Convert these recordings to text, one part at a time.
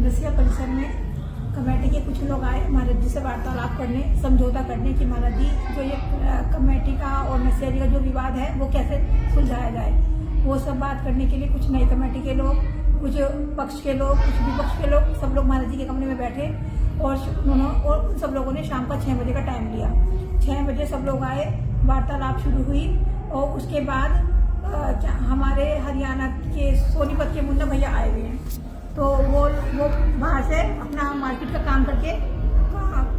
रसिया परिसर में कमेटी के कुछ लोग आए महाराज जी से वार्तालाप करने, समझौता करने कि महाराज जी जो ये कमेटी का और नसिया जी का जो विवाद है वो कैसे सुलझाया जाए। वो सब बात करने के लिए कुछ नई कमेटी के लोग, कुछ पक्ष के लोग, कुछ विपक्ष के लोग, सब लोग महाराज जी के कमरे में बैठे और उन सब लोगों ने शाम का 6 बजे का टाइम लिया। 6 बजे सब लोग आए, वार्तालाप शुरू हुई और उसके बाद हमारे हरियाणा के सोनीपत के मुन्ना भैया आए हुए हैं, तो वो बाहर से अपना मार्केट का काम करके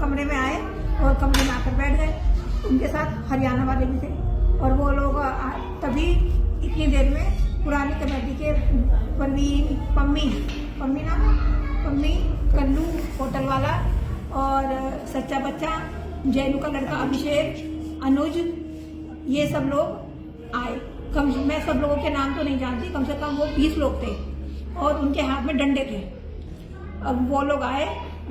कमरे में आए और कमरे में आकर बैठ गए। उनके साथ हरियाणा वाले भी थे और वो लोग तभी इतनी देर में पुरानी कमेटी के परवीन, पम्मी, कल्लू होटल वाला और सच्चा बच्चा, जैनू का लड़का अभिषेक, अनुज, ये सब लोग आए। मैं सब लोगों के नाम तो नहीं जानती, कम से कम वो 20 लोग थे और उनके हाथ में डंडे थे। अब वो लोग आए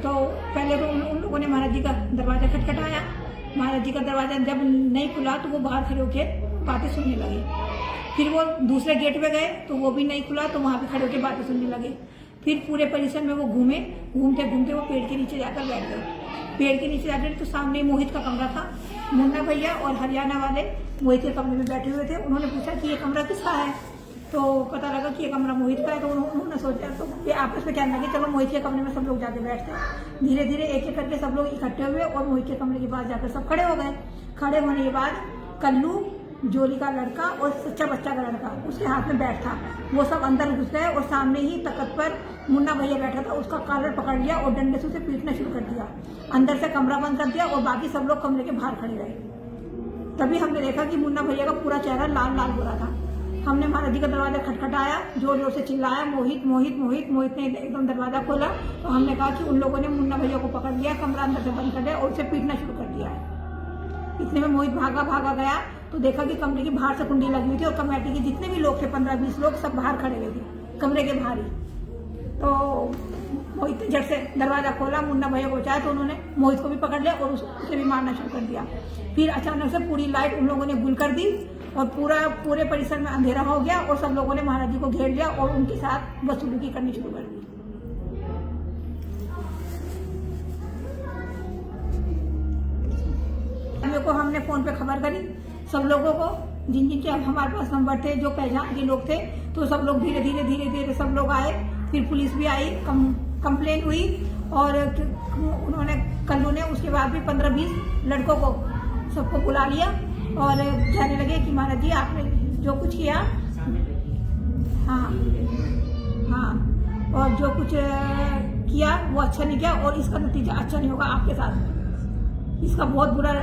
तो पहले तो उन लोगों ने महाराज जी का दरवाजा खटखटाया। महाराज जी का दरवाजा जब नहीं खुला तो वो बाहर खड़े होकर बातें सुनने लगे। फिर वो दूसरे गेट पे गए तो वो भी नहीं खुला तो वहाँ पे खड़े होकर बातें सुनने लगे। फिर पूरे परिसर में वो घूमते घूमते वो पेड़ के नीचे जाकर बैठ गए। पेड़ के नीचे जाकर तो सामने मोहित का कमरा था। मुन्ना भैया और हरियाणा वाले मोहित के कमरे में बैठे हुए थे। उन्होंने पूछा कि ये कमरा किसका है, तो पता लगा कि ये कमरा मोहित का है। तो उन्होंने सोचा, तो ये आपस में कहने लगे चलो मोहित के कमरे में सब लोग जाके बैठते हैं। धीरे धीरे एक एक करके सब लोग इकट्ठे हुए और मोहित के कमरे के पास जाकर सब खड़े हो गए। खड़े होने के बाद कल्लू, जोली का लड़का और सच्चा बच्चा का लड़का, उसके हाथ में बैट था, वो सब अंदर घुस गए और सामने ही तख्त पर मुन्ना भैया बैठा था, उसका कॉलर पकड़ लिया और डंडे से उसे पीटना शुरू कर दिया। अंदर से कमरा बंद कर दिया और बाकी सब लोग कमरे के बाहर खड़े रहे। तभी हमने देखा कि मुन्ना भैया का पूरा चेहरा लाल लाल हो रहा था। हमने महाराज जी का दरवाजा खटखटाया, जोर जोर से चिल्लाया, मोहित मोहित मोहित। मोहित ने एकदम दरवाजा खोला तो हमने कहा कि उन लोगों ने मुन्ना भैया को पकड़ लिया, कमरा अंदर से बंद कर दिया और उसे पीटना शुरू कर दिया है। इतने में मोहित भागा गया तो देखा कि कमरे के बाहर से कुंडी लगी हुई थी और कमेटी के जितने भी लोग थे 15-20 लोग सब बाहर खड़े हुए थे कमरे के बाहर ही। तो मोहित ने झट से दरवाजा खोला, मुन्ना भैया को बचाया तो उन्होंने मोहित को भी पकड़ लिया और उसे भी मारना शुरू कर दिया। फिर अचानक से पूरी लाइट उन लोगों ने गुल कर दी और पूरे परिसर में अंधेरा हो गया और सब लोगों ने महाराज जी को घेर लिया और उनके साथ बदसलूकी करनी शुरू कर दी। को हमने फोन पे खबर करी सब लोगों को, जिनके हमारे पास नंबर थे, जो पहचान के लोग थे, तो सब लोग धीरे धीरे सब लोग आए। फिर पुलिस भी आई, कंप्लेन हुई और उन्होंने कल्लू ने उसके बाद भी 15-20 लड़कों को सबको बुला लिया और कहने लगे कि महाराज जी आपने जो कुछ किया, हाँ, और जो कुछ किया वो अच्छा नहीं किया और इसका नतीजा अच्छा नहीं होगा आपके साथ, इसका बहुत बुरा